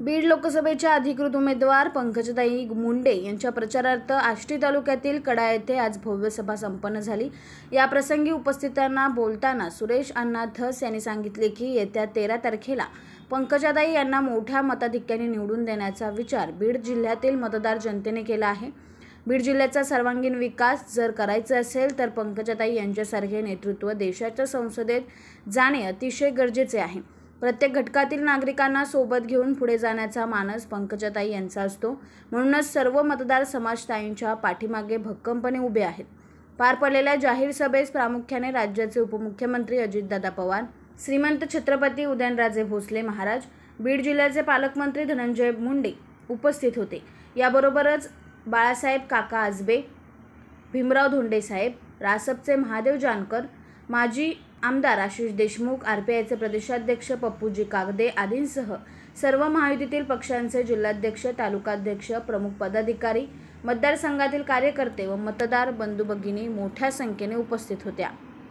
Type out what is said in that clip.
बीड लोकसभेच्या अधिकृत उमेदवार पंकजाताई मुंडे यांच्या प्रचारार्थ आष्टी तालुक्यातील कडा येथे आज भव्य सभा संपन्न झाली। या प्रसंगी उपस्थितांना बोलताना सुरेश अण्णा धस यांनी सांगितले की येत्या 13 तारखेला पंकजाताई यांना मोठ्या मताधिक्याने निवडून देण्याचा विचार बीड जिल्ह्यातील मतदार जनतेने केला आहे। बीड जिल्ह्याचा सर्वांगीण विकास जर करायचा असेल तर पंकजाताई यांच्यासारखे नेतृत्व देशाच्या संसदेत जाणे अतिशय गरजेचे आहे। प्रत्येक घटकातील नागरिकांना सोबत घेऊन पुढे जाण्याचा मानस पंकजाताई यांचा असतो। म्हणूनच सर्व मतदार समाजताईंच्या पाठीमागे भक्कमपणे उभे आहेत। पार पडलेल्या जाहीर सभेस प्रामुख्याने राज्याचे उपमुख्यमंत्री अजितदादा पवार, श्रीमंत छत्रपती उदयनराजे भोसले महाराज, बीड जिल्ह्याचे पालकमंत्री धनंजय मुंडे उपस्थित होते। याबरोबरच बाळासाहेब काका आजबे, भीमराव धोंडे साहेब, रासपचे महादेव जानकर, माजी आमदार आशिष देशमुख, आरपीआयचे प्रदेशाध्यक्ष पप्पूजी कागदे आदींसह सर्व महायुतीतील पक्षांचे जिल्हाध्यक्ष, तालुकाध्यक्ष, प्रमुख पदाधिकारी, मतदारसंघातील कार्यकर्ते व मतदार बंधू भगिनी मोठ्या संख्येने उपस्थित होत्या।